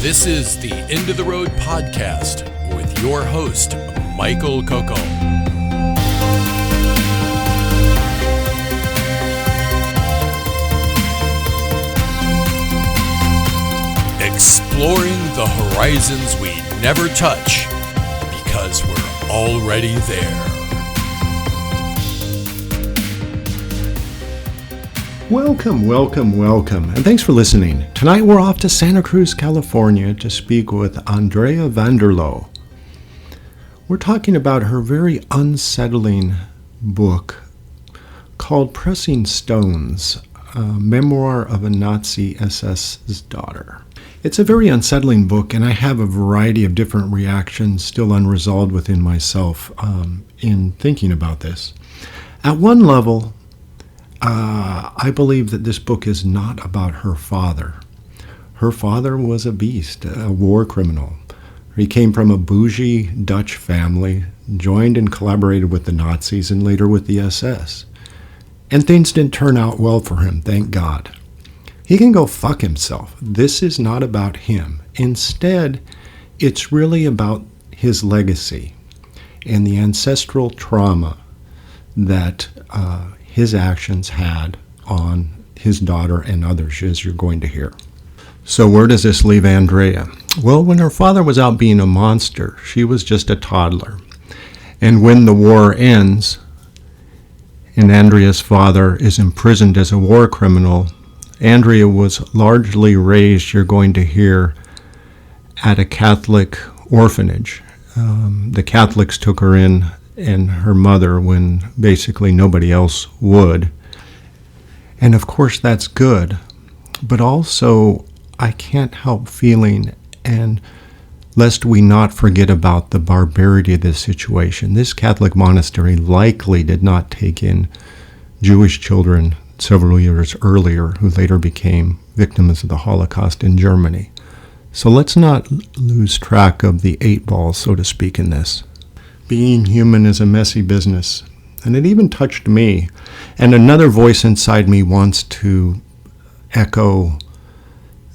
This is the End of the Road podcast with your host, Michael Coco. Exploring the horizons we never touch because we're already there. Welcome, and thanks for listening. Tonight we're off to Santa Cruz, California to speak with Andrea Vanderloo. We're talking about her very unsettling book called Pressing Stones, a memoir of a Nazi SS's daughter. It's a very unsettling book, and I have a variety of different reactions still unresolved within myself in thinking about this. At one level, I believe that this book is not about her father. Her father was a beast, a war criminal. He came from a bougie Dutch family, joined and collaborated with the Nazis and later with the SS. And things didn't turn out well for him, thank God. He can go fuck himself. This is not about him. Instead, it's really about his legacy and the ancestral trauma that his actions had on his daughter and others, as you're going to hear. So where does this leave Andrea? Well, when her father was out being a monster, she was just a toddler. And when the war ends, and Andrea's father is imprisoned as a war criminal, Andrea was largely raised, you're going to hear, at a Catholic orphanage. The Catholics took her in and her mother when basically nobody else would. And of course that's good, but also I can't help feeling, and lest we not forget about the barbarity of this situation, this Catholic monastery likely did not take in Jewish children several years earlier who later became victims of the Holocaust in Germany. So let's not lose track of the 8 ball, so to speak, in this. Being human is a messy business, and it even touched me. And another voice inside me wants to echo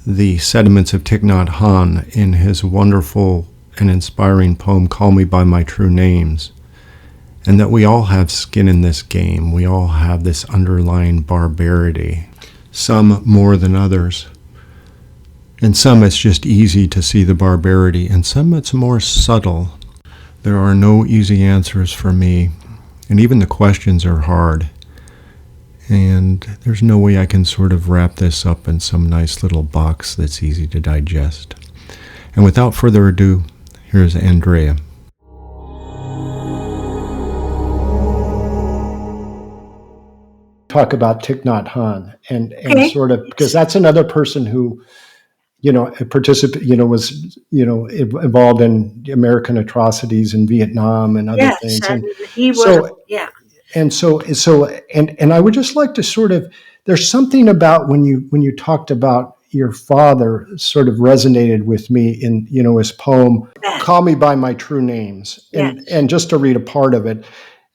the sentiments of Thich Nhat Hanh in his wonderful and inspiring poem, Call Me By My True Names, and that we all have skin in this game. We all have this underlying barbarity, some more than others. And some it's just easy to see the barbarity, and some it's more subtle. There are no easy answers for me, and even the questions are hard. And there's no way I can sort of wrap this up in some nice little box that's easy to digest. And without further ado, here's Andrea. Talk about Thich Nhat Hanh and Okay. sort of, because that's another person who, was, involved in American atrocities in Vietnam and other Yes, things. and he was, And I would just like to sort of, there's something about when you talked about your father sort of resonated with me in, his poem, Call Me By My True Names. And just to read a part of it,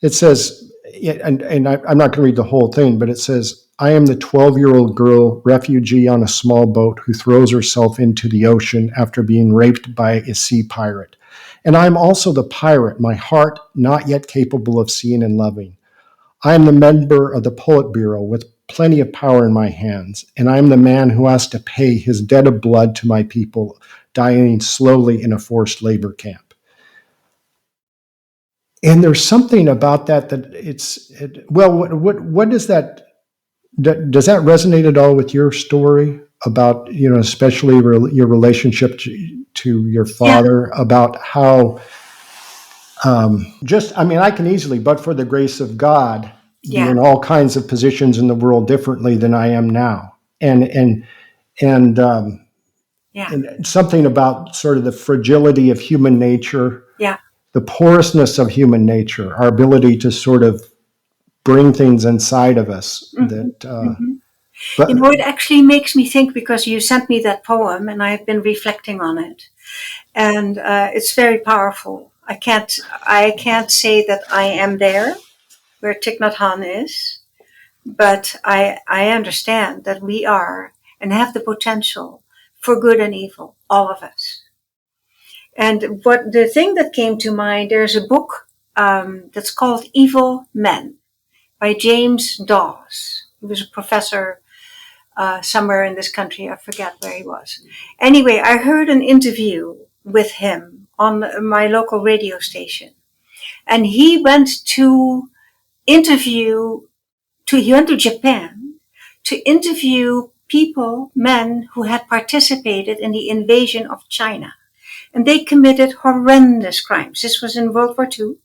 it says, and I'm not going to read the whole thing, but it says, I am the 12-year-old girl, refugee on a small boat who throws herself into the ocean after being raped by a sea pirate. And I am also the pirate, my heart not yet capable of seeing and loving. I am the member of the Politburo with plenty of power in my hands, and I am the man who has to pay his debt of blood to my people dying slowly in a forced labor camp. And there's something about that what is that? Does that resonate at all with your story about, especially your relationship to your father, about how I can easily, but for the grace of God, be in all kinds of positions in the world differently than I am now. And something about sort of the fragility of human nature, the porousness of human nature, our ability to sort of bring things inside of us But it actually makes me think, because you sent me that poem and I've been reflecting on it, and it's very powerful. I can't say that I am there where Thich Nhat Hanh is, but I understand that we are and have the potential for good and evil, all of us. And what the thing that came to mind, there's a book that's called Evil Men by James Dawes. He was a professor somewhere in this country. I forget where he was. Anyway, I heard an interview with him on my local radio station. And he went to Japan to interview people, men who had participated in the invasion of China. And they committed horrendous crimes. This was in World War II.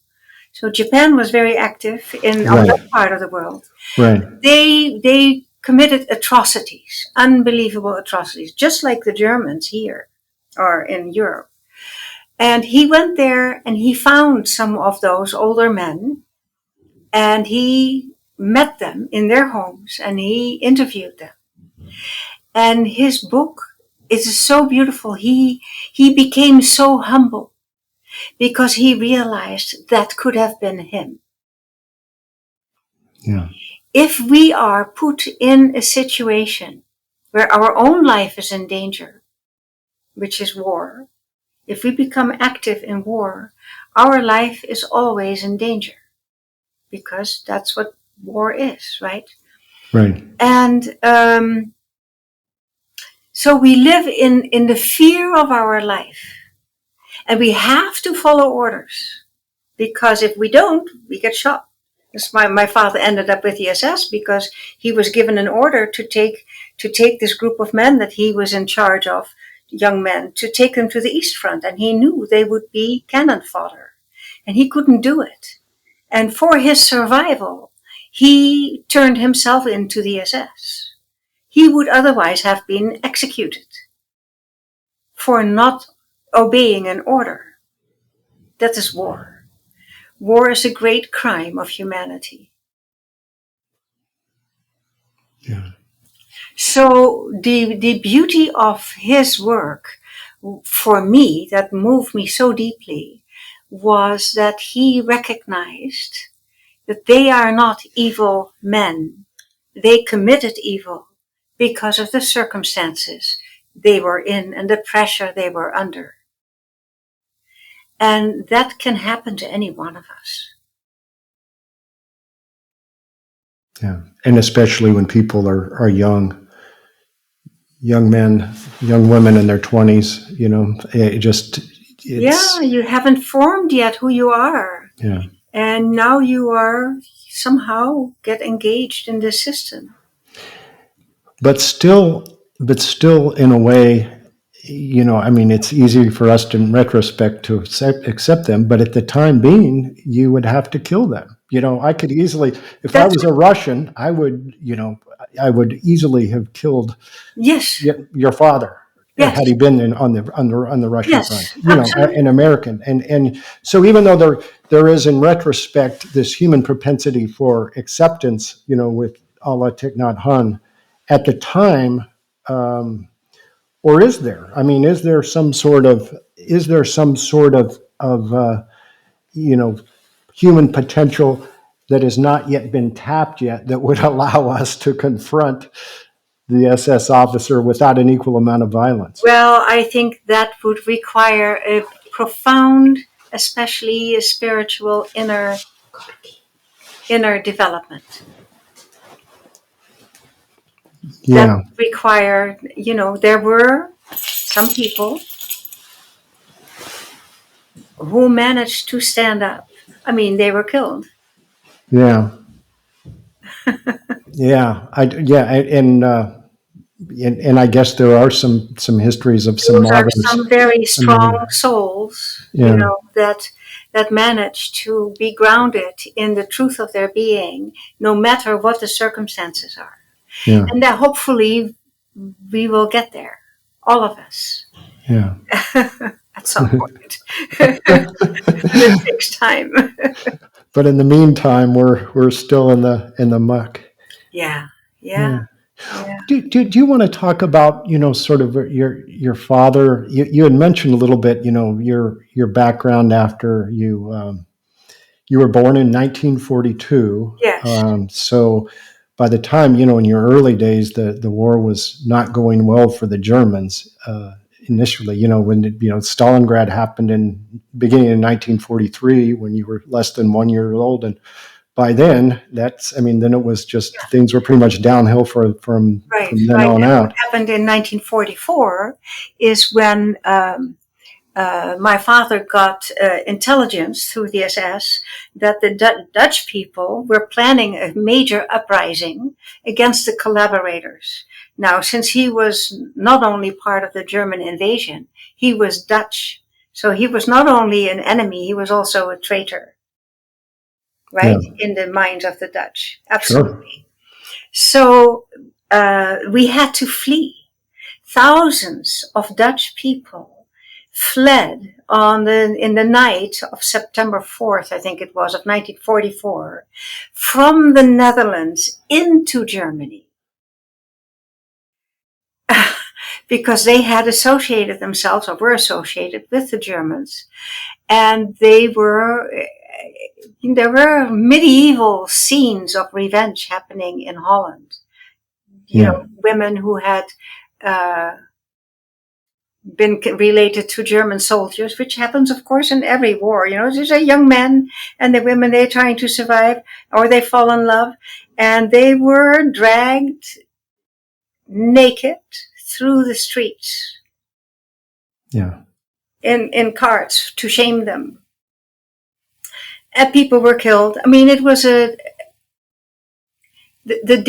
So Japan was very active on that part of the world. Right. They committed atrocities, unbelievable atrocities, just like the Germans here or in Europe. And he went there and he found some of those older men and he met them in their homes and he interviewed them. And his book is so beautiful. He became so humble because he realized that could have been him. Yeah. If we are put in a situation where our own life is in danger, which is war, if we become active in war, our life is always in danger because that's what war is, right? Right. And so we live in the fear of our life. And we have to follow orders because if we don't, we get shot. That's my father ended up with the SS because he was given an order to take this group of men that he was in charge of, young men, to take them to the East Front. And he knew they would be cannon fodder. And he couldn't do it. And for his survival, he turned himself into the SS. He would otherwise have been executed for not obeying an order. That is war. War is a great crime of humanity. Yeah. So the beauty of his work, for me, that moved me so deeply, was that he recognized that they are not evil men. They committed evil because of the circumstances they were in and the pressure they were under. And that can happen to any one of us. Yeah. And especially when people are young men, young women in their 20s, Yeah, you haven't formed yet who you are. Yeah. And now you are somehow get engaged in this system. But still in a way, it's easy for us to, in retrospect, to accept them, but at the time being, you would have to kill them. I could easily, if I was a Russian, I would easily have killed Yes. your father. Yes. Had he been on the Russian front, an American, and so even though there is in retrospect this human propensity for acceptance, with Allah Thich Nhat Hanh, at the time, or is there? I mean, is there some sort of human potential that has not yet been tapped yet that would allow us to confront the SS officer without an equal amount of violence? Well, I think that would require a profound, especially a spiritual inner development. Yeah. That require, there were some people who managed to stand up. I mean, they were killed. Yeah. Yeah. And I guess there are some histories of some Those are martyrs. some very strong souls, that manage to be grounded in the truth of their being, no matter what the circumstances are. Yeah. And that hopefully we will get there, all of us. Yeah. At some point. It takes time. But in the meantime, we're still in the muck. Yeah. Do you want to talk about, sort of your father? You had mentioned a little bit, your background after you were born in 1942. Yes. So by the time, in your early days, the war was not going well for the Germans initially. When Stalingrad happened beginning in 1943, when you were less than 1 year old, and by then then it was just things were pretty much downhill from then on out. What happened in 1944 is when my father got intelligence through the SS that the Dutch people were planning a major uprising against the collaborators. Now, since he was not only part of the German invasion, he was Dutch. So he was not only an enemy, he was also a traitor, right? Yeah. In the minds of the Dutch. Absolutely. Sure. So we had to flee. Thousands of Dutch people fled in the night of September 4th, I think it was, of 1944, from the Netherlands into Germany. Because they had associated themselves, or were associated with the Germans. And there were medieval scenes of revenge happening in Holland. You know, women who had been related to German soldiers, which happens, of course, in every war. There's a young man and the women, they're trying to survive, or they fall in love, and they were dragged naked through the streets. Yeah. In carts to shame them. And people were killed. I mean, it was the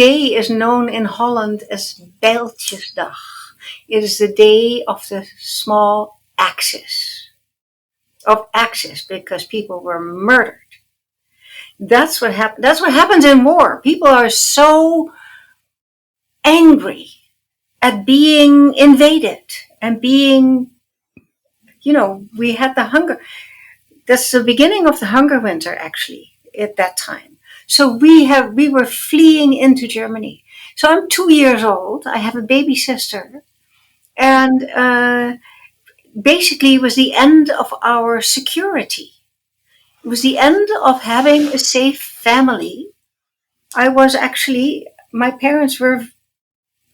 day is known in Holland as Bijltjesdag. It is the day of the small axes. Of axes, because people were murdered. That's what happened. That's what happens in war. People are so angry at being invaded and being, we had the hunger. That's the beginning of the hunger winter, actually, at that time. So we were fleeing into Germany. So I'm 2 years old. I have a baby sister. And basically it was the end of our security. It was the end of having a safe family. My parents were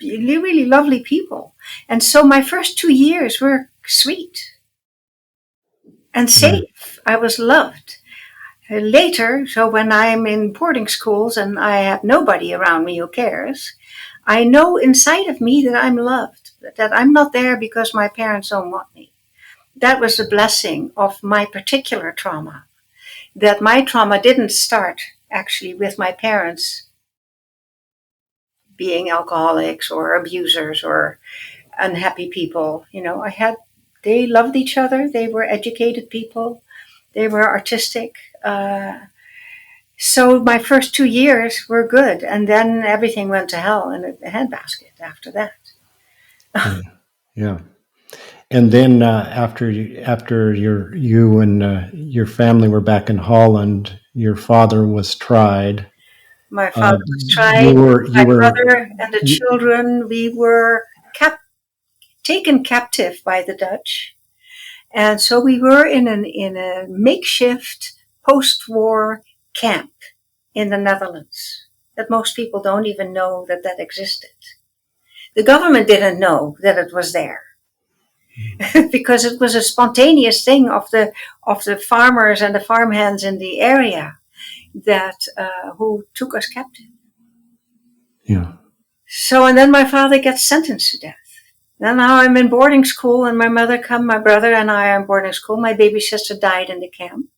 really, really lovely people. And so my first 2 years were sweet and safe. I was loved. Later, so when I'm in boarding schools and I have nobody around me who cares, I know inside of me that I'm loved, that I'm not there because my parents don't want me. That was the blessing of my particular trauma, that my trauma didn't start actually with my parents being alcoholics or abusers or unhappy people. They loved each other. They were educated people. They were artistic. So my first 2 years were good. And then everything went to hell in a handbasket after that. Yeah. And then after you and your family were back in Holland, your father was tried. My father was tried. My brother and the children, we were taken captive by the Dutch. And so we were in a makeshift post-war camp in the Netherlands that most people don't even know that existed. The government didn't know that it was there because it was a spontaneous thing of the farmers and the farmhands in the area that who took us captive. Yeah. So, and then my father gets sentenced to death. Then now I'm in boarding school, and my brother and I are in boarding school. My baby sister died in the camp.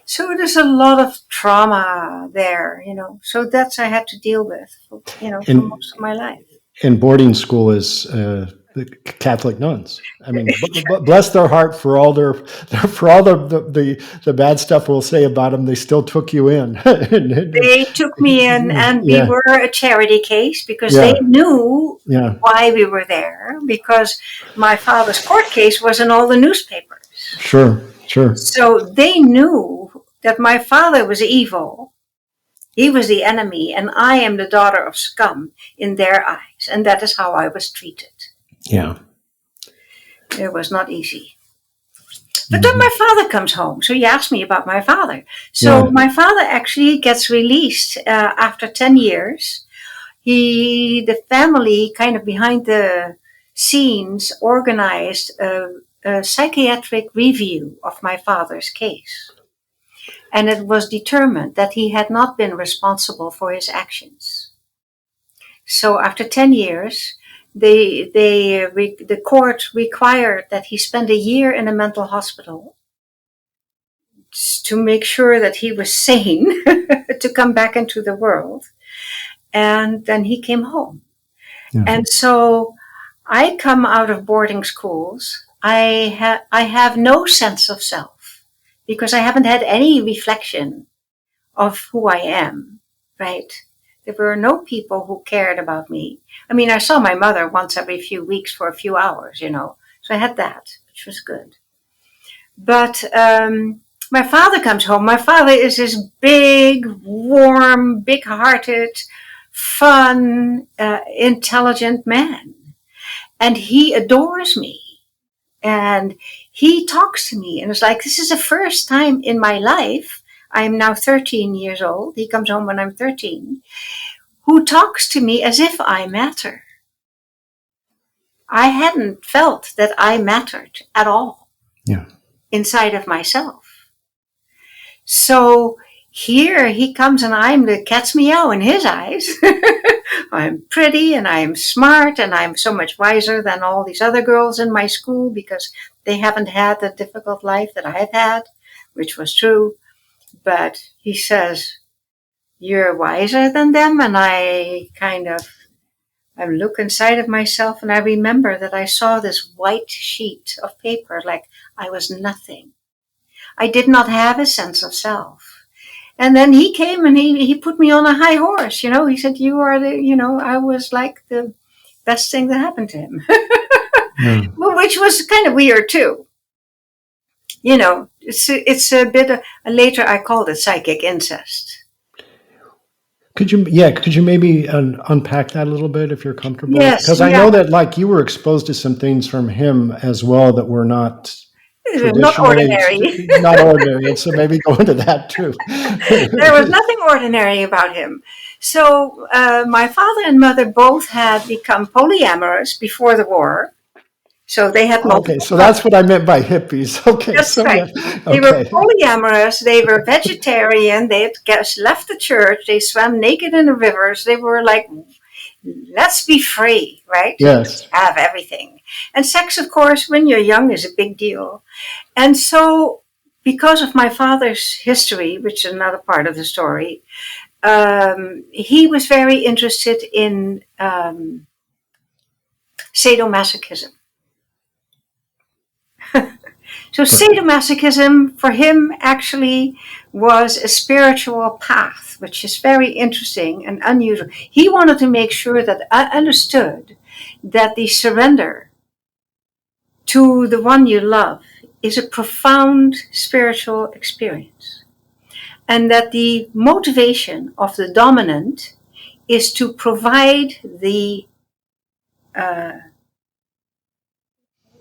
So there's a lot of trauma there, So that's I had to deal with, for most of my life. And boarding school is the Catholic nuns. I mean, bless their heart for all the bad stuff we'll say about them. They still took you in. They took me in, and we were a charity case because they knew why we were there. Because my father's court case was in all the newspapers. Sure. So they knew that my father was evil. He was the enemy, and I am the daughter of scum in their eyes. And that is how I was treated. Yeah. It was not easy. But then my father comes home. So you asked me about my father. So my father actually gets released after 10 years The family, kind of behind the scenes, organized a psychiatric review of my father's case. And it was determined that he had not been responsible for his actions. So after 10 years, the court required that he spend a year in a mental hospital to make sure that he was sane to come back into the world. And then he came home. Yeah. And so I come out of boarding schools. I have no sense of self because I haven't had any reflection of who I am, right? There were no people who cared about me. I mean, I saw my mother once every few weeks for a few hours, so I had that, which was good. But my father comes home. My father is this big, warm, big-hearted, fun, intelligent man. And he adores me. And he talks to me. And it's like, this is the first time in my life. I'm now 13 years old. He comes home when I'm 13. Who talks to me as if I matter. I hadn't felt that I mattered at all. Yeah. Inside of myself. So here he comes and I'm the cat's meow in his eyes. I'm pretty and I'm smart and I'm so much wiser than all these other girls in my school because they haven't had the difficult life that I've had, which was true. But he says, you're wiser than them. And I look inside of myself and I remember that I saw this white sheet of paper like I was nothing. I did not have a sense of self. And then he came and he put me on a high horse, He said, you are I was like the best thing that happened to him. Yeah. Which was kind of weird too. It's a bit later I called it psychic incest. Could you maybe unpack that a little bit if you're comfortable? Yes. Because I know that you were exposed to some things from him as well that were not not ordinary. Not ordinary. And so maybe go into that too. There was nothing ordinary about him. So my father and mother both had become polyamorous before the war. So they had multiple. Okay, so that's what I meant by hippies. Okay, that's so right. Yeah. Okay. They were polyamorous. They were vegetarian. They had left the church. They swam naked in the rivers. They were like, let's be free, right? Yes. Have everything. And sex, of course, when you're young is a big deal. And so because of my father's history, which is another part of the story, he was very interested in sadomasochism. So sadomasochism for him actually was a spiritual path, which is very interesting and unusual. He wanted to make sure that I understood that the surrender to the one you love is a profound spiritual experience. And that the motivation of the dominant is to provide the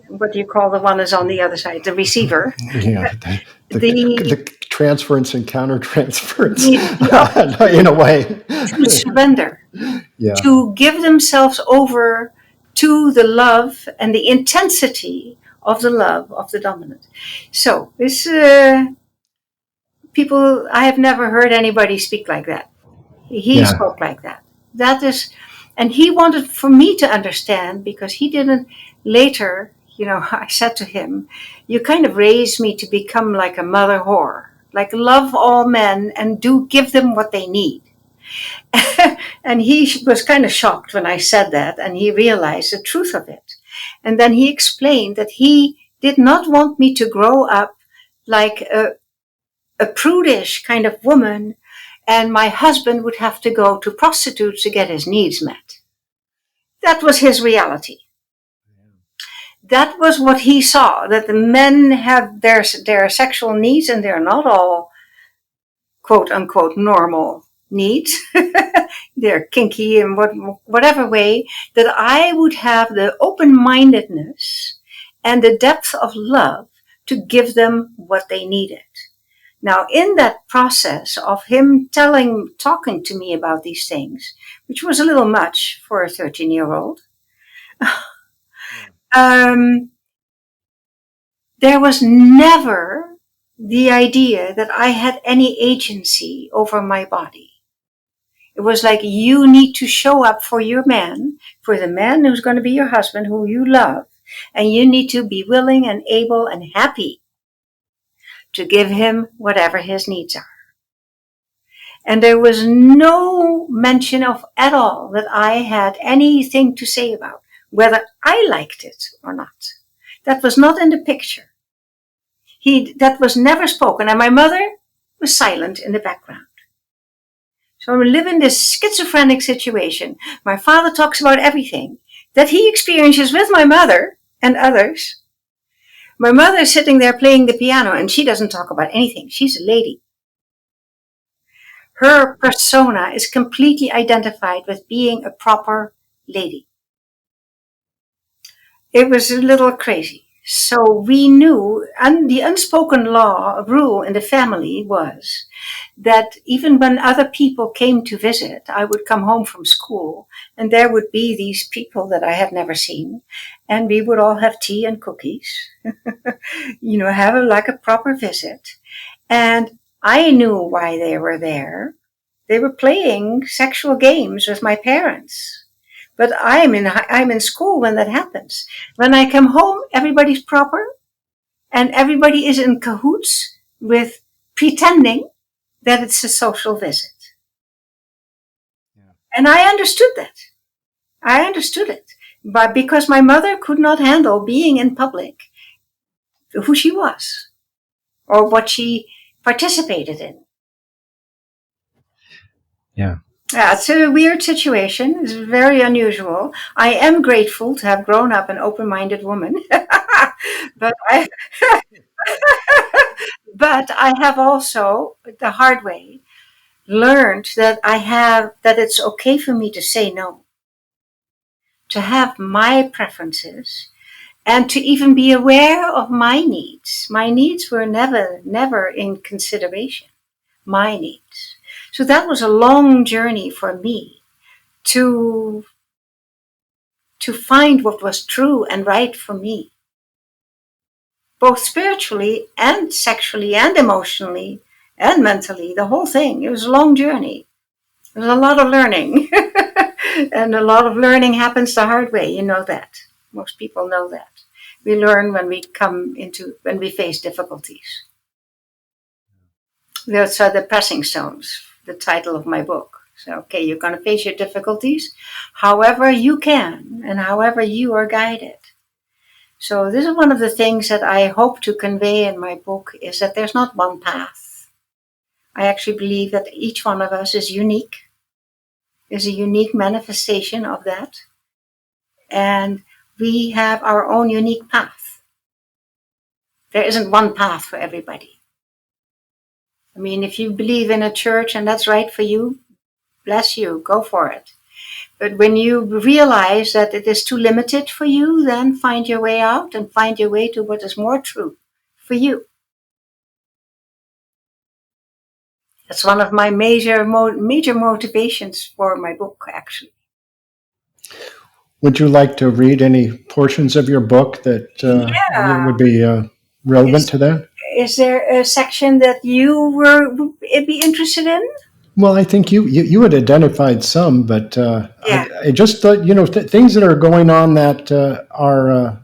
what do you call the one is on the other side? The receiver. Yeah, the transference and countertransference in a way. To surrender. Yeah. To give themselves over to the love and the intensity of the love of the dominant. So this people, I have never heard anybody speak like that. He spoke like that. That is, and he wanted for me to understand because he didn't later. I said to him, you kind of raised me to become like a mother whore, like love all men and give them what they need. And he was kind of shocked when I said that, and he realized the truth of it. And then he explained that he did not want me to grow up like a prudish kind of woman, and my husband would have to go to prostitutes to get his needs met. That was his reality. That was what he saw, that the men have their sexual needs and they're not all quote unquote normal needs. They're kinky in whatever way, that I would have the open-mindedness and the depth of love to give them what they needed. Now, in that process of him talking to me about these things, which was a little much for a 13-year-old, there was never the idea that I had any agency over my body. It was like, you need to show up for your man, for the man who's going to be your husband, who you love, and you need to be willing and able and happy to give him whatever his needs are. And there was no mention of at all that I had anything to say about whether I liked it or not. That was not in the picture. That was never spoken, and my mother was silent in the background. So we live in this schizophrenic situation. My father talks about everything that he experiences with my mother and others. My mother is sitting there playing the piano, and she doesn't talk about anything. She's a lady. Her persona is completely identified with being a proper lady. It was a little crazy. So we knew, and the unspoken rule in the family was that even when other people came to visit, I would come home from school and there would be these people that I had never seen, and we would all have tea and cookies, have like a proper visit. And I knew why they were there. They were playing sexual games with my parents. But I'm in school when that happens. When I come home, everybody's proper, and everybody is in cahoots with pretending that it's a social visit. Yeah. And I understood that. I understood it. But because my mother could not handle being in public, who she was, or what she participated in. Yeah. Yeah, it's a weird situation. It's very unusual. I am grateful to have grown up an open-minded woman, but I have also, the hard way, learned that it's okay for me to say no, to have my preferences, and to even be aware of my needs. My needs were never in consideration. My needs. So that was a long journey for me to find what was true and right for me, both spiritually and sexually and emotionally and mentally, the whole thing. It was a long journey. There was a lot of learning. And a lot of learning happens the hard way. You know that. Most people know that. We learn when we face difficulties. Those are the pressing stones, the title of my book. So, okay, you're going to face your difficulties however you can and however you are guided. So this is one of the things that I hope to convey in my book, is that there's not one path. I actually believe that each one of us is unique, is a unique manifestation of that. And we have our own unique path. There isn't one path for everybody. I mean, if you believe in a church and that's right for you, bless you, go for it. But when you realize that it is too limited for you, then find your way out and find your way to what is more true for you. That's one of my major motivations for my book, actually. Would you like to read any portions of your book that would be relevant to that? Is there a section that you would be interested in? Well, I think you had identified some, but I just thought, things that are going on that are,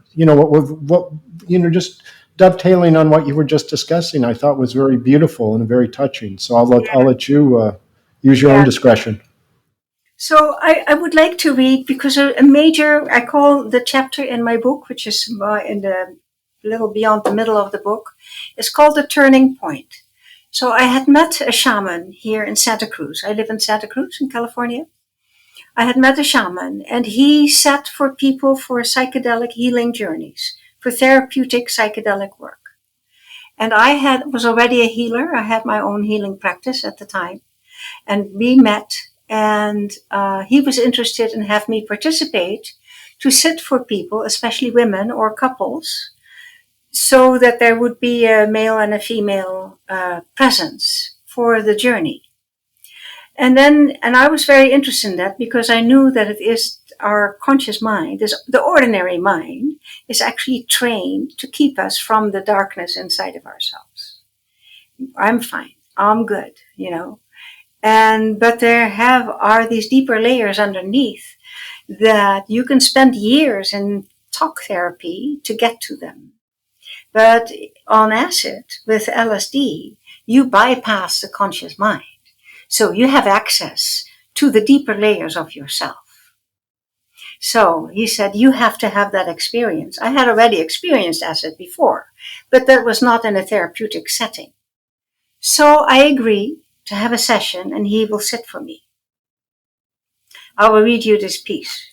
just dovetailing on what you were just discussing, I thought was very beautiful and very touching. So I'll let you use your own discretion. So I would like to read, because I call the chapter in my book, which is in the little beyond the middle of the book, is called The Turning Point. So I had met a shaman here in Santa Cruz. I live in Santa Cruz in California. I had met a shaman, and he sat for people for psychedelic healing journeys, for therapeutic psychedelic work. And I was already a healer. I had my own healing practice at the time. And we met, and he was interested in having me participate to sit for people, especially women or couples, so that there would be a male and a female presence for the journey. And I was very interested in that because I knew that it is our conscious mind, the ordinary mind, is actually trained to keep us from the darkness inside of ourselves. I'm fine. I'm good, but there are these deeper layers underneath that you can spend years in talk therapy to get to them. But on acid with LSD, you bypass the conscious mind. So you have access to the deeper layers of yourself. So he said, you have to have that experience. I had already experienced acid before, but that was not in a therapeutic setting. So I agree to have a session and he will sit for me. I will read you this piece.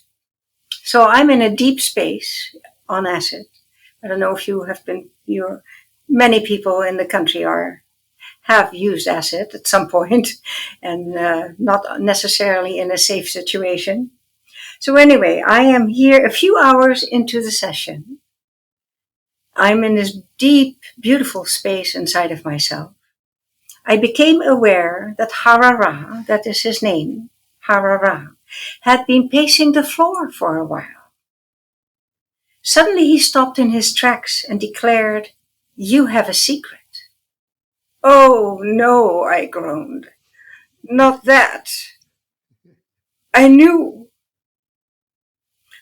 So I'm in a deep space on acid. I don't know if you have been, many people in the country have used acid at some point and not necessarily in a safe situation. So anyway, I am here a few hours into the session. I'm in this deep, beautiful space inside of myself. I became aware that Harara, that is his name, Harara, had been pacing the floor for a while. Suddenly he stopped in his tracks and declared, "You have a secret." "Oh, no," I groaned. "Not that. I knew.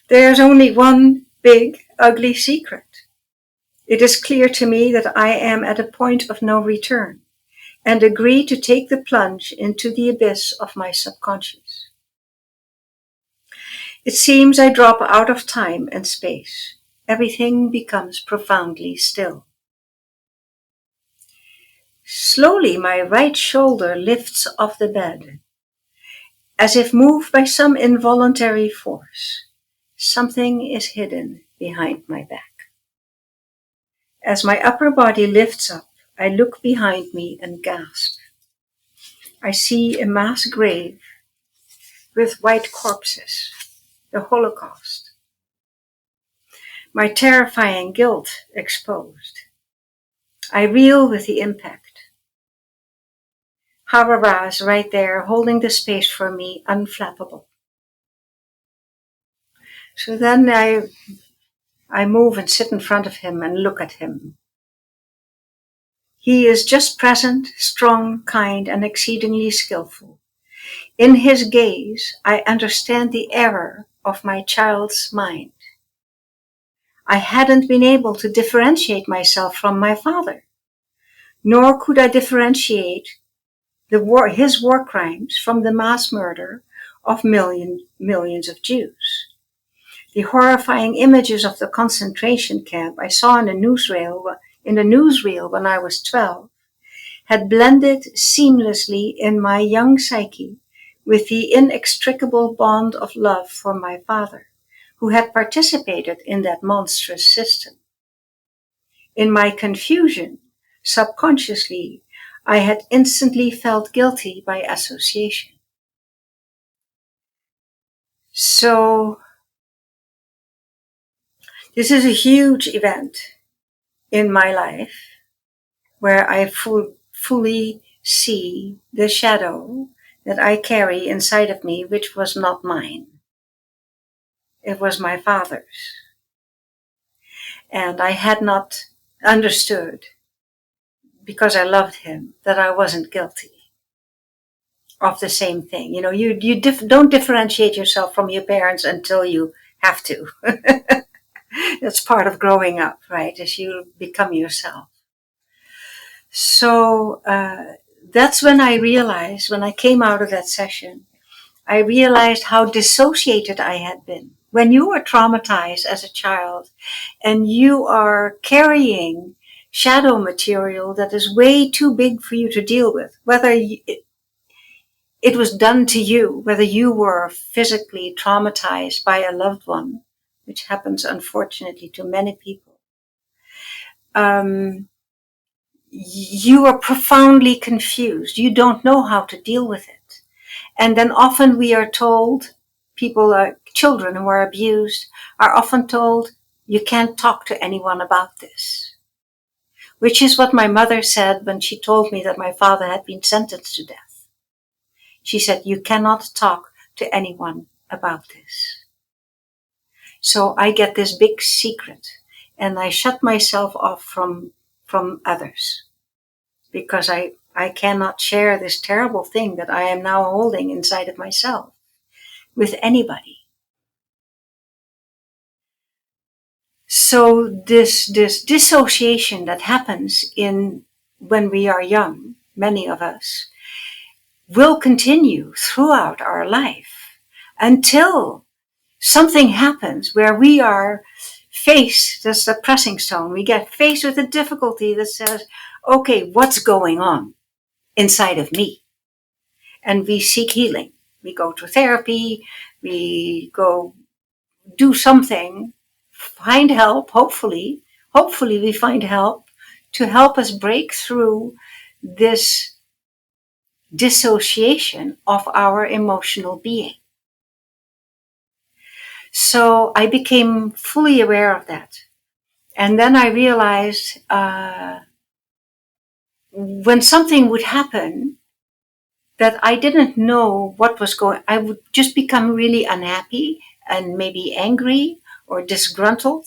There's only one big, ugly secret. It is clear to me that I am at a point of no return and agree to take the plunge into the abyss of my subconscious. It seems I drop out of time and space. Everything becomes profoundly still. Slowly, my right shoulder lifts off the bed, as if moved by some involuntary force. Something is hidden behind my back. As my upper body lifts up, I look behind me and gasp. I see a mass grave with white corpses, the Holocaust. My terrifying guilt exposed. I reel with the impact. Harara is right there, holding the space for me, unflappable. So then I move and sit in front of him and look at him. He is just present, strong, kind, and exceedingly skillful. In his gaze, I understand the error of my child's mind. I hadn't been able to differentiate myself from my father, nor could I differentiate his war crimes from the mass murder of millions of Jews. The horrifying images of the concentration camp I saw in the newsreel when I was 12 had blended seamlessly in my young psyche with the inextricable bond of love for my father, who had participated in that monstrous system. In my confusion, subconsciously, I had instantly felt guilty by association. So, this is a huge event in my life where I fully see the shadow that I carry inside of me, which was not mine. It was my father's. And I had not understood, because I loved him, that I wasn't guilty of the same thing. You don't differentiate yourself from your parents until you have to. That's part of growing up, right? As you become yourself. So that's when I realized, when I came out of that session, I realized how dissociated I had been. When you are traumatized as a child and you are carrying shadow material that is way too big for you to deal with, whether it was done to you, whether you were physically traumatized by a loved one, which happens unfortunately to many people, you are profoundly confused. You don't know how to deal with it. And then often we are told, children who are abused are often told, you can't talk to anyone about this. which is what my mother said when she told me that my father had been sentenced to death. She said, you cannot talk to anyone about this. So I get this big secret and I shut myself off from others because I cannot share this terrible thing that I am now holding inside of myself with anybody. So this dissociation that happens when we are young, many of us, will continue throughout our life until something happens where we are faced, that's the pressing stone, we get faced with a difficulty that says, okay, what's going on inside of me? And we seek healing. We go to therapy, we go do something, find help, hopefully we find help to help us break through this dissociation of our emotional being. So I became fully aware of that. And then I realized when something would happen that I didn't know what was going, I would just become really unhappy and maybe angry or disgruntled,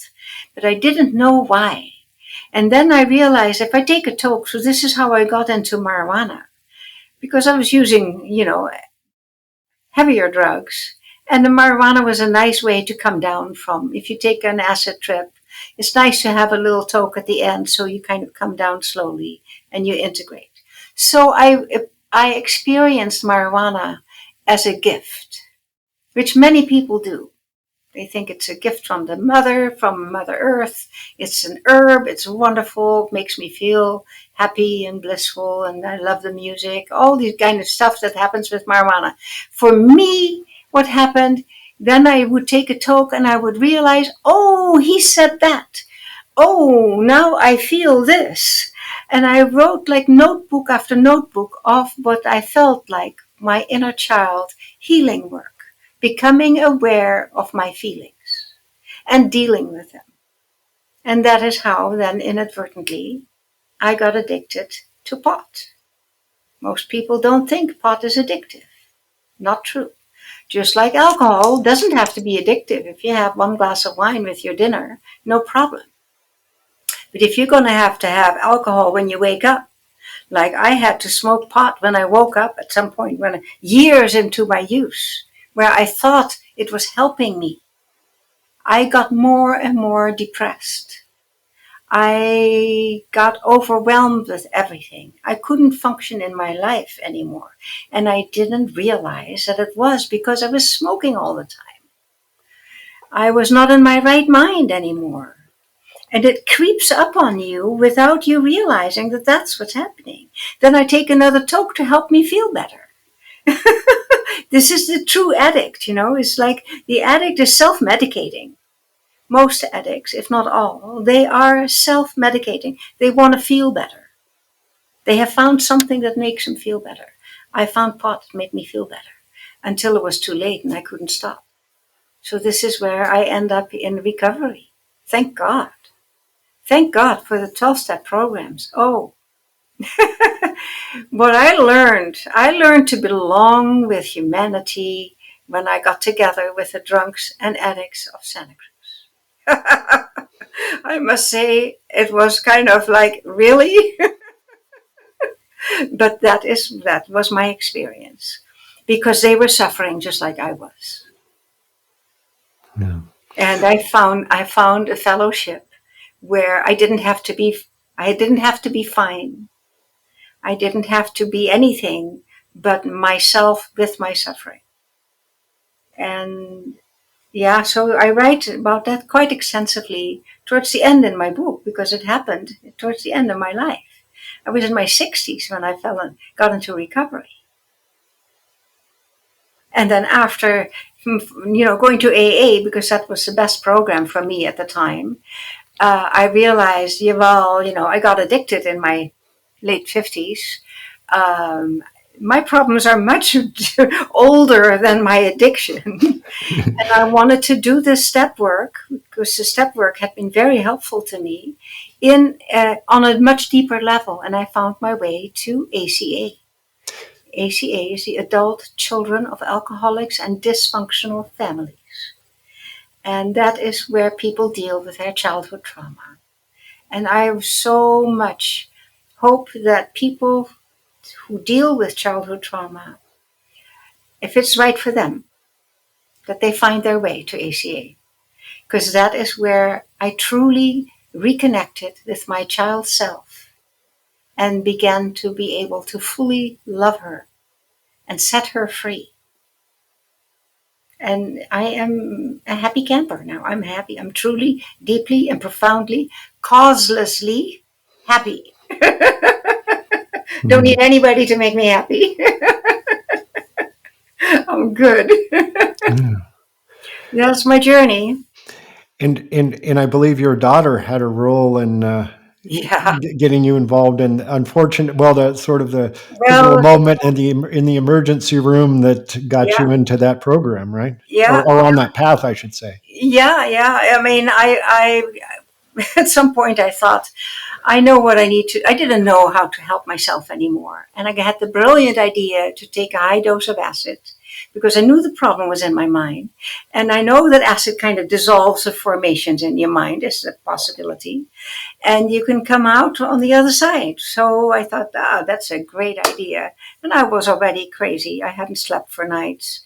but I didn't know why. And then I realized if I take a toke, so this is how I got into marijuana, because I was using, heavier drugs. And the marijuana was a nice way to come down from. If you take an acid trip, it's nice to have a little toke at the end so you kind of come down slowly and you integrate. So I experienced marijuana as a gift, which many people do. They think it's a gift from Mother Earth. It's an herb. It's wonderful. It makes me feel happy and blissful. And I love the music. All these kind of stuff that happens with marijuana. For me, what happened, then I would take a toke and I would realize, oh, he said that. Oh, now I feel this. And I wrote like notebook after notebook of what I felt like my inner child healing work. Becoming aware of my feelings and dealing with them. And that is how then inadvertently I got addicted to pot. Most people don't think pot is addictive. Not true. Just like alcohol doesn't have to be addictive. If you have one glass of wine with your dinner, no problem. But if you're going to have alcohol when you wake up, like I had to smoke pot when I woke up at some point, years into my use, where I thought it was helping me, I got more and more depressed. I got overwhelmed with everything. I couldn't function in my life anymore. And I didn't realize that it was because I was smoking all the time. I was not in my right mind anymore. And it creeps up on you without you realizing that that's what's happening. Then I take another toke to help me feel better. This is the true addict, it's like the addict is self-medicating. Most addicts, if not all, they are self-medicating. They want to feel better. They have found something that makes them feel better. I found pot that made me feel better until it was too late and I couldn't stop. So this is where I end up in recovery. Thank God. Thank God for the 12-step programs. Oh, what I learned to belong with humanity when I got together with the drunks and addicts of Santa Cruz. I must say it was kind of like, really? But that was my experience because they were suffering just like I was. Yeah. And I found a fellowship where I didn't have to be fine. I didn't have to be anything but myself with my suffering. And yeah, so I write about that quite extensively towards the end in my book because it happened towards the end of my life. I was in my 60s when I got into recovery. And then after, going to AA, because that was the best program for me at the time, I realized, I got addicted in my late 50s. my problems are much older than my addiction. And I wanted to do this step work because the step work had been very helpful to me on a much deeper level. And I found my way to ACA. ACA is the Adult Children of Alcoholics and Dysfunctional Families. And that is where people deal with their childhood trauma. And I so much hope that people who deal with childhood trauma, if it's right for them, that they find their way to ACA. Because that is where I truly reconnected with my child self and began to be able to fully love her and set her free. And I am a happy camper now. I'm happy. I'm truly, deeply, and profoundly, causelessly happy. Don't need anybody to make me happy. I'm good. That's my journey. And I believe your daughter had a role in Yeah. getting you involved in the sort of the pivotal Well, moment in the emergency room that got you yeah, into that program, right? yeah, Or on that path, I should say. yeah. I mean, I at some point I thought, I know what I need to. I didn't know how to help myself anymore, and I had the brilliant idea to take a high dose of acid because I knew the problem was in my mind, and I know that acid kind of dissolves the formations in your mind. Is a possibility, and you can come out on the other side. So I thought, that's a great idea, and I was already crazy. I hadn't slept for nights.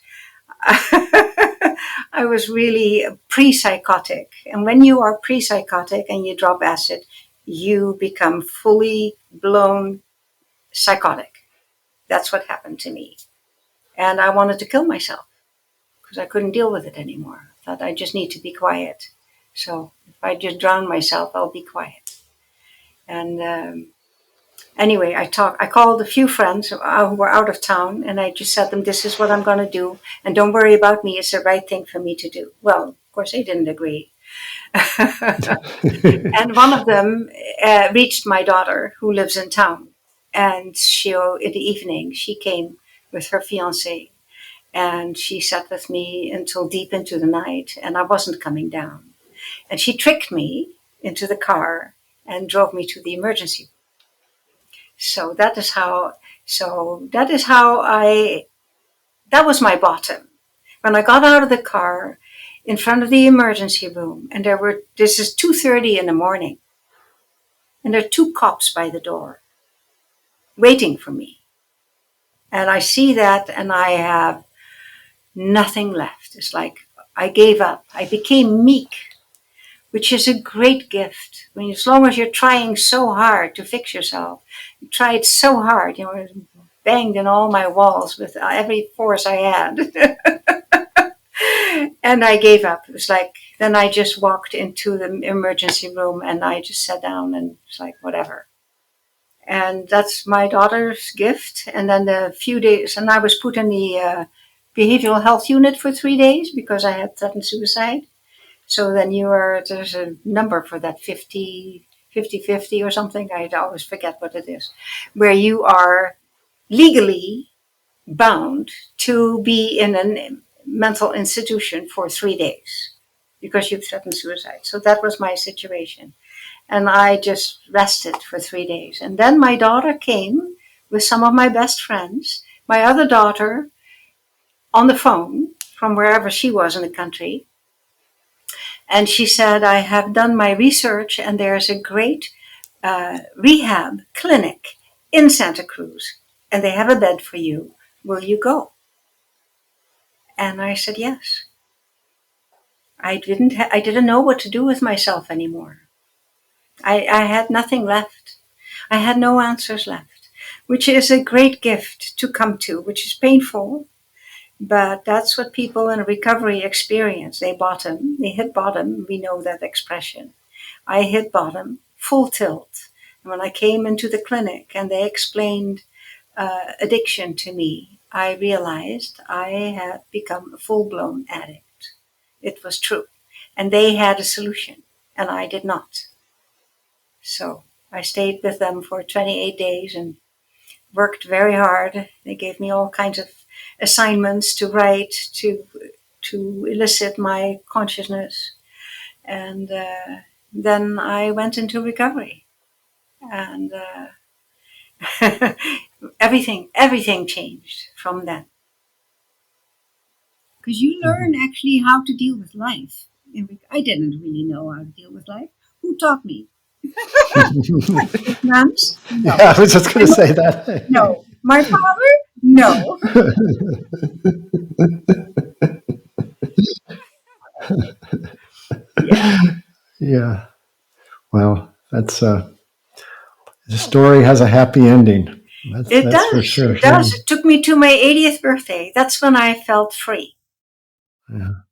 I was really pre-psychotic. And when you are pre-psychotic and you drop acid, you become fully blown psychotic. That's what happened to me. And I wanted to kill myself because I couldn't deal with it anymore. I thought I just need to be quiet. So if I just drown myself, I'll be quiet. And anyway, I called a few friends who were out of town, and I just said to them, this is what I'm going to do. And don't worry about me. It's the right thing for me to do. Well, of course, they didn't agree. And one of them reached my daughter who lives in town. And in the evening, she came with her fiance. And she sat with me until deep into the night. And I wasn't coming down. And she tricked me into the car and drove me to the emergency room. So that was my bottom. When I got out of the car in front of the emergency room, and this is 2:30 in the morning, and there are two cops by the door waiting for me. And I see that, and I have nothing left. It's like I gave up. I became meek, which is a great gift. I mean, as long as you're trying so hard to fix yourself, you tried so hard, banged in all my walls with every force I had. And I gave up. It was like, then I just walked into the emergency room and I just sat down and it's like, whatever. And that's my daughter's gift. And then the few days, and I was put in the behavioral health unit for 3 days because I had threatened suicide. So then there's a number for that 50 or something. I always forget what it is, where you are legally bound to be in a mental institution for 3 days because you've threatened suicide. So that was my situation. And I just rested for 3 days. And then my daughter came with some of my best friends, my other daughter on the phone from wherever she was in the country. And she said, I have done my research and there's a great rehab clinic in Santa Cruz and they have a bed for you. Will you go? And I said, yes. I didn't know what to do with myself anymore. I had nothing left. I had no answers left, which is a great gift to come to, which is painful. But that's what people in recovery experience. They hit bottom. We know that expression. I hit bottom, full tilt. And when I came into the clinic and they explained addiction to me, I realized I had become a full-blown addict. It was true. And they had a solution, and I did not. So I stayed with them for 28 days, and worked very hard. They gave me all kinds of assignments to write to elicit my consciousness. And then I went into recovery. And everything changed from then. Because you learn actually how to deal with life. I didn't really know how to deal with life. Who taught me? Nuns? No. Yeah, I was just going to say that. No. My father? No. Yeah. Yeah. Well, that's the story has a happy ending. It That's for does. sure. It does. It took me to my 80th birthday. That's when I felt free. Yeah.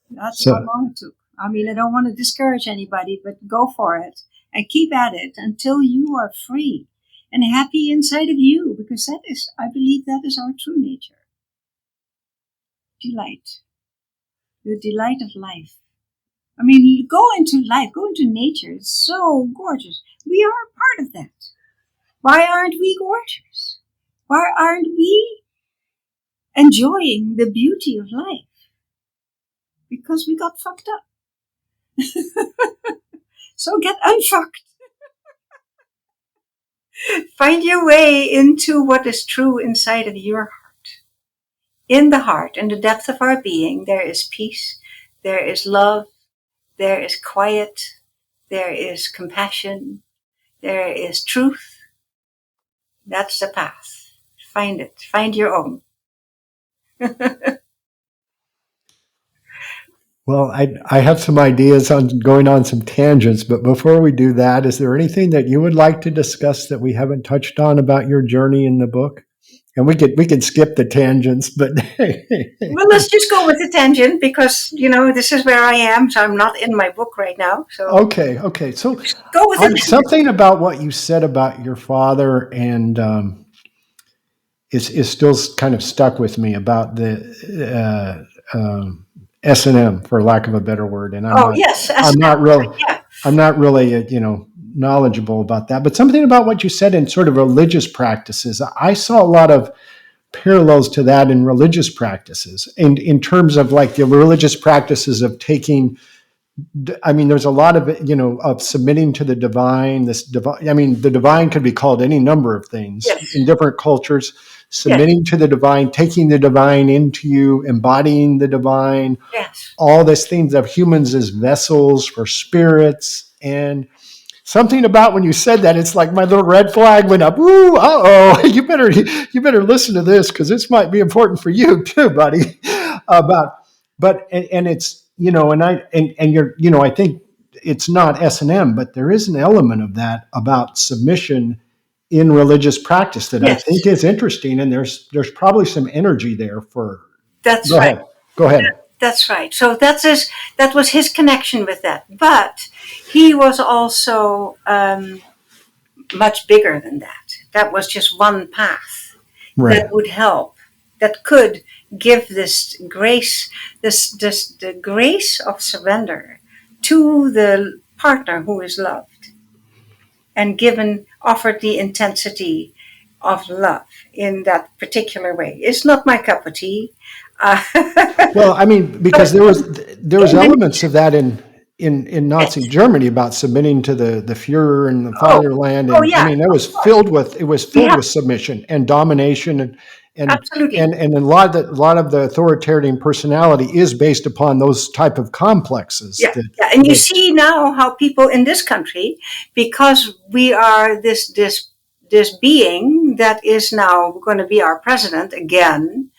That's So, how long it took. I mean, I don't want to discourage anybody, but go for it and keep at it until you are free and happy inside of you, because that is, I believe, that is our true nature. Delight. The delight of life. I mean, go into life, go into nature. It's so gorgeous. We are a part of that. Why aren't we gorgeous? Why aren't we enjoying the beauty of life? Because we got fucked up. So get unfucked. Find your way into what is true inside of your heart. In the heart, in the depth of our being, there is peace, there is love, there is quiet, there is compassion, there is truth. That's the path. Find it. Find your own. well, I have some ideas on going on some tangents, but before we do that, is there anything that you would like to discuss that we haven't touched on about your journey in the book? And we could skip the tangents, but Well, let's just go with the tangent because, this is where I am. So I'm not in my book right now. So okay. So go with it. something about what you said about your father and is still kind of stuck with me about the S&M, for lack of a better word. And Yes. I'm not really, knowledgeable about that, but something about what you said in sort of religious practices. I saw a lot of parallels to that in religious practices, and in terms of like the religious practices of taking. I mean, there's a lot of of submitting to the divine. I mean, the divine could be called any number of things in different cultures. Submitting to the divine, taking the divine into you, embodying the divine. Yes. All these things of humans as vessels for spirits, and something about when you said that, it's like my little red flag went up. Ooh, you better listen to this because this might be important for you too, buddy. And it's and you're I think it's not S&M, but there is an element of that about submission in religious practice that I think is interesting, and there's probably some energy there for. That's Go right. ahead. Go ahead. That's right. So that was his connection with that. But he was also much bigger than that. That was just one path that would help, that could give this grace, the grace of surrender to the partner who is loved, and offered the intensity of love in that particular way. It's not my cup of tea. Well, I mean, because there was elements of that in Nazi Germany about submitting to the Führer and the fatherland, and I mean, it was filled with submission and domination, and absolutely, and a lot of the authoritarian personality is based upon those type of complexes. And you see now how people in this country, because we are this being that is now going to be our president again.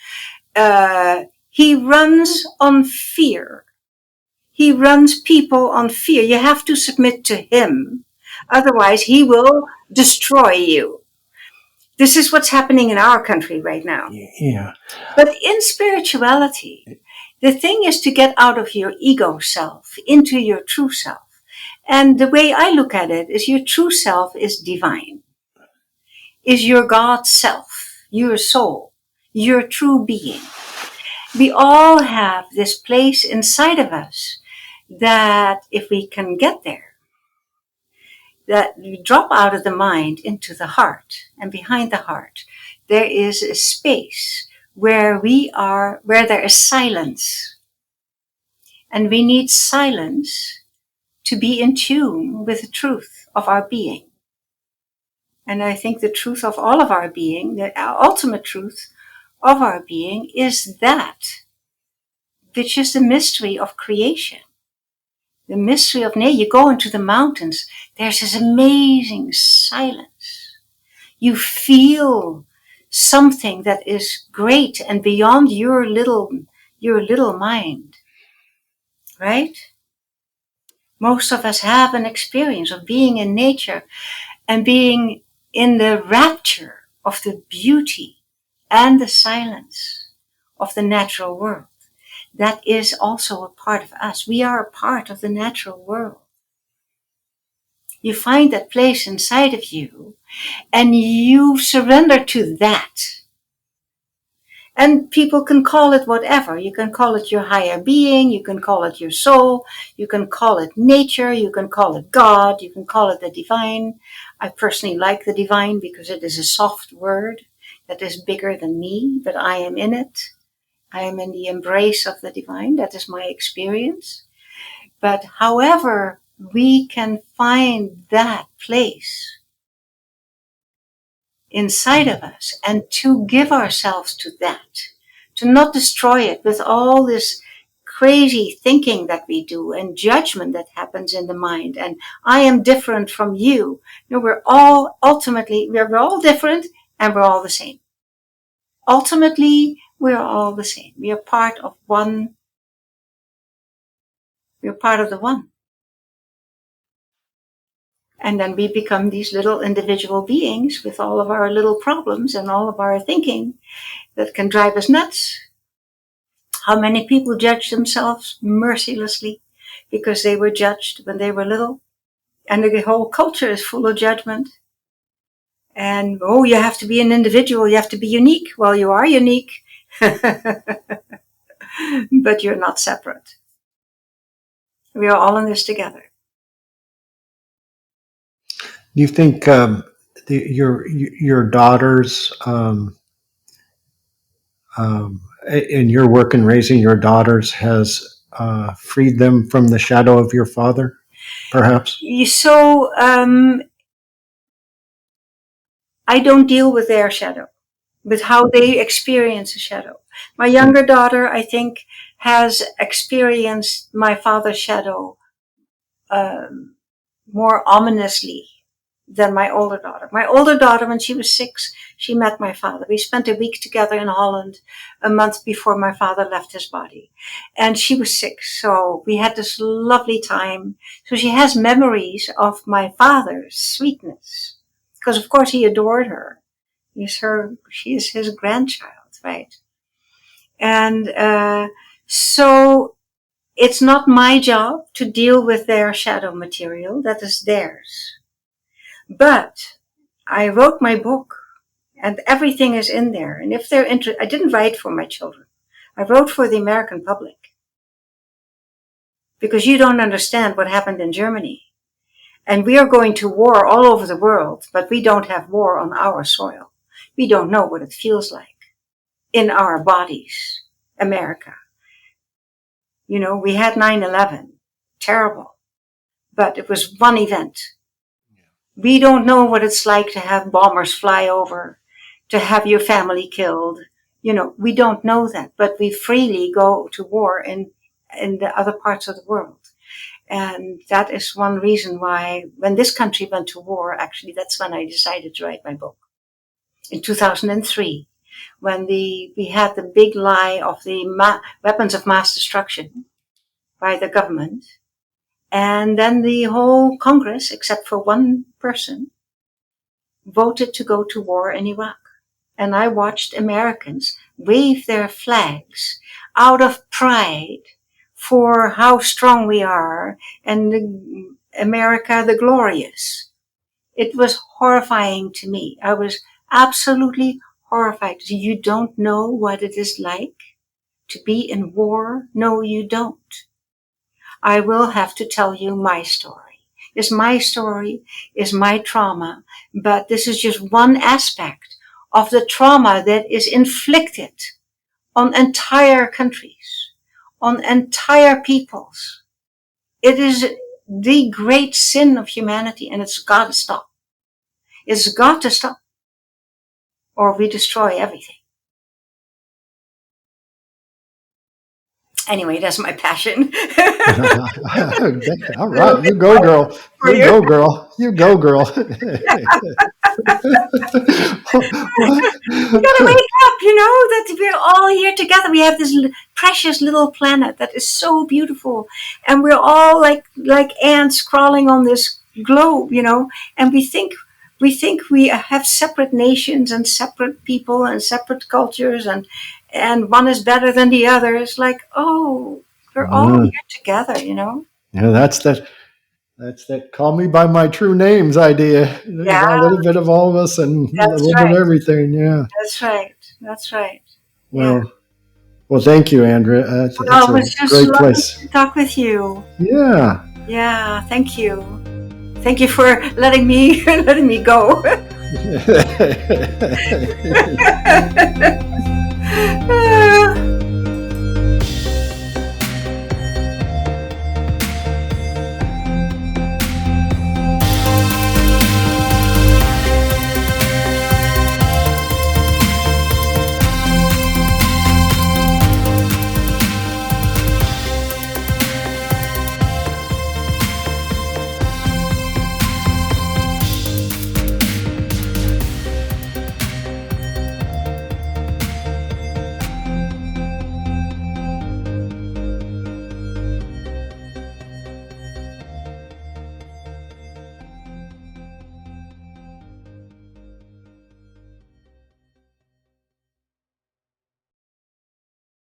He runs on fear. He runs people on fear. You have to submit to him. Otherwise, he will destroy you. This is what's happening in our country right now. Yeah. But in spirituality, the thing is to get out of your ego self into your true self. And the way I look at it is your true self is divine, is your God self, your soul, your true being. We all have this place inside of us that if we can get there, that you drop out of the mind into the heart, and behind the heart, there is a space where there is silence. And we need silence to be in tune with the truth of our being. And I think the truth of all of our being, the ultimate truth of our being, is that which is the mystery of creation. The mystery of nature. You go into the mountains, there's this amazing silence. You feel something that is great and beyond your little mind, right? Most of us have an experience of being in nature and being in the rapture of the beauty and the silence of the natural world. That is also a part of us. We are a part of the natural world. You find that place inside of you and you surrender to that. And people can call it whatever. You can call it your higher being, you can call it your soul, you can call it nature, you can call it God, you can call it the divine. I personally like the divine because it is a soft word that is bigger than me, but I am in it. I am in the embrace of the divine. That is my experience. But however we can find that place inside of us and to give ourselves to that, to not destroy it with all this crazy thinking that we do and judgment that happens in the mind. And I am different from you. No, we're all different and we're all the same. Ultimately, we're all the same. We are part of one. We're part of the one. And then we become these little individual beings with all of our little problems and all of our thinking that can drive us nuts. How many people judge themselves mercilessly because they were judged when they were little? And the whole culture is full of judgment. And, oh, you have to be an individual, you have to be unique. Well, you are unique, but you're not separate. We are all in this together. Do you think your daughters, in your work in raising your daughters, has freed them from the shadow of your father, perhaps? So, I don't deal with their shadow, with how they experience a shadow. My younger daughter, I think, has experienced my father's shadow more ominously than my older daughter. My older daughter, when she was 6, she met my father. We spent a week together in Holland a month before my father left his body. And she was 6, so we had this lovely time. So she has memories of my father's sweetness. Because of course he adored her. She is his grandchild, right? And so it's not my job to deal with their shadow material. That is theirs. But I wrote my book and everything is in there. And if they're interested, I didn't write for my children. I wrote for the American public. Because you don't understand what happened in Germany. And we are going to war all over the world, but we don't have war on our soil. We don't know what it feels like in our bodies, America. You know, we had 9/11, terrible, but it was one event. We don't know what it's like to have bombers fly over, to have your family killed. You know, we don't know that, but we freely go to war in the other parts of the world. And that is one reason why when this country went to war, actually, that's when I decided to write my book. In 2003, when we had the big lie of the weapons of mass destruction by the government. And then the whole Congress, except for one person, voted to go to war in Iraq. And I watched Americans wave their flags out of pride for how strong we are and America the glorious. It was horrifying to me. I was absolutely horrified. You don't know what it is like to be in war? No, you don't. I will have to tell you my story. is my story, is my trauma. But this is just one aspect of the trauma that is inflicted on entire countries, on entire peoples. It is the great sin of humanity, and it's got to stop. It's got to stop, or we destroy everything. Anyway, that's my passion. All right, you go, girl. You go, girl. You go, girl. We gotta wake up, that we're all here together. We have this precious little planet that is so beautiful, and we're all like ants crawling on this globe, and we think we have separate nations and separate people and separate cultures, and one is better than the other. It's like, oh, we're all here together, Yeah, that's that call me by my true names idea. Yeah. A little bit of all of us and a little bit of everything. Yeah. That's right. Well, thank you, Andrea. It's It was a just great lovely place. to talk with you. Yeah. Yeah, thank you. Thank you for letting me go.